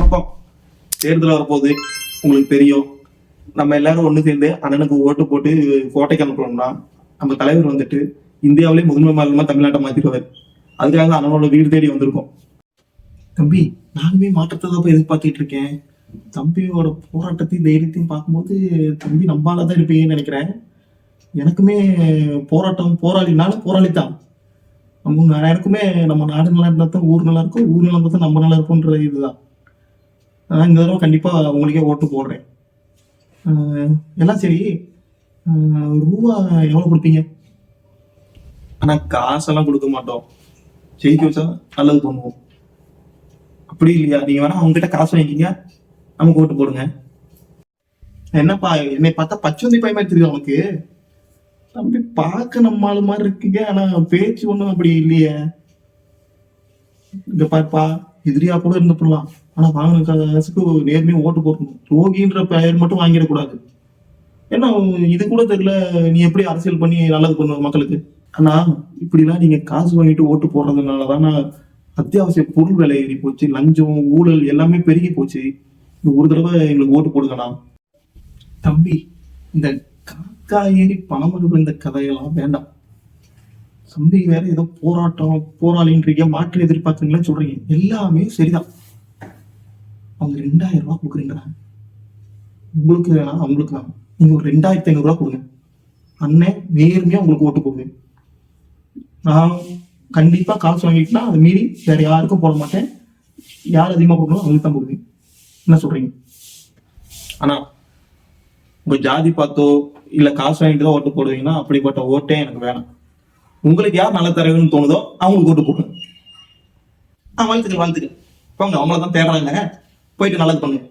பக்கம் தேர்தல் வரப்போகுது, உங்களுக்கு தெரியும். நம்ம எல்லாரும் ஒண்ணு சேர்ந்து அண்ணனுக்கு ஓட்டு போட்டு கோட்டைக்கு அனுப்புறோம்னா நம்ம தலைவர் வந்துட்டு இந்தியாவிலே முதன்மை மாநிலமா தமிழ்நாட்டை மாத்திடுவார். அதுக்காக அண்ணனோட வீடு தேடி வந்திருக்கோம். தம்பி, நானுமே மாற்றத்தை தான் எதிர்பார்த்துட்டு இருக்கேன். தம்பியோட போராட்டத்தையும் தைரியத்தையும் பார்க்கும்போது தம்பி நம்பாலதான் இருப்பீங்கன்னு நினைக்கிறேன். எனக்குமே போராட்டம் போராளினாலும் போராளி தான். எனக்குமே நம்ம நாடு நல்லா இருந்தா தான் ஊர் நல்லா இருக்கும், ஊர் நல்லா இருந்தா தான் நம்ம நல்லா இருக்கும்ன்ற இதுதான். நான் இந்த தடவை கண்டிப்பா உங்களுக்கே ஓட்டு போடுறேன். எல்லாம் சரி, ரூபா எவ்வளவு கொடுப்பீங்க? ஆனா காசெல்லாம் கொடுக்க மாட்டோம். ஜெயிக்க வச்சா நல்லது பண்ணுவோம். அப்படி இல்லையா? நீங்க வேணா அவங்க கிட்ட காசு வாங்கிக்கிங்க, நமக்கு ஓட்டு போடுங்க. என்னப்பா என்னை பார்த்தா பச்சோந்தி பையன் மாதிரி தெரியுது உனக்கு? தம்பி பார்க்க நம்ம ஆளு மாதிரி இருக்கீங்க, ஆனா பேச்சு ஒண்ணும் அப்படி இல்லையே. இங்க பாருப்பா, எதிரியா கூட இருந்து போடலாம், ஆனா வாங்கின காசுக்கு நேர்மையா ஓட்டு போடணும். துரோகின்ற பெயர் மட்டும் வாங்கிடக்கூடாது. ஏன்னா இது கூட தெரியல, நீ எப்படி அரசியல் பண்ணி நல்லது பண்ணுவ மக்களுக்கு? ஆனா இப்படிலாம் நீங்க காசு வாங்கிட்டு ஓட்டு போடுறதுனாலதான் அத்தியாவசிய பொருள் விலை ஏறி போச்சு, லஞ்சம் ஊழல் எல்லாமே பெருகி போச்சு. இந்த ஒரு தடவை எங்களுக்கு ஓட்டு போடுங்கண்ணா. தம்பி, இந்த காக்கா ஏறி பணம் எடுக்கிற இந்த கதையெல்லாம் வேண்டாம். தம்பி வேற ஏதோ போராட்டம் போராளின்றீங்க, மாற்று எதிர்பார்க்குறீங்களா சொல்றீங்க, எல்லாமே சரிதான். அவங்க 2000 ரூபாய் கொடுக்குறீங்களா? உங்களுக்கு வேணாம், அவங்களுக்கு வேணாம். நீங்க ஒரு 2500 ரூபாய் கொடுங்க. அண்ணன் நேர்மையா உங்களுக்கு ஓட்டு போடுங்க. நான் கண்டிப்பா காசு வாங்கிட்டுனா அதை மீறி வேற யாருக்கும் போட மாட்டேன். யார் அதிகமா போடணும் அவங்களுக்கு தான் போடுவேன். என்ன சொல்றீங்க? ஆனா உங்க ஜாதி பார்த்தோ இல்ல காசு வாங்கிட்டு தான் ஓட்டு போடுவீங்கன்னா அப்படிப்பட்ட ஓட்டே எனக்கு வேணாம். உங்களுக்கு யார் நல்ல தரவுன்னு தோணுதோ அவங்களுக்கு ஓட்டு போடுங்க. வாழ்த்துக்கள் வாழ்த்துக்கள். போங்க, அவங்கள தான் தேடுறாங்க. போயிட்டு நல்லது பண்ணுங்க.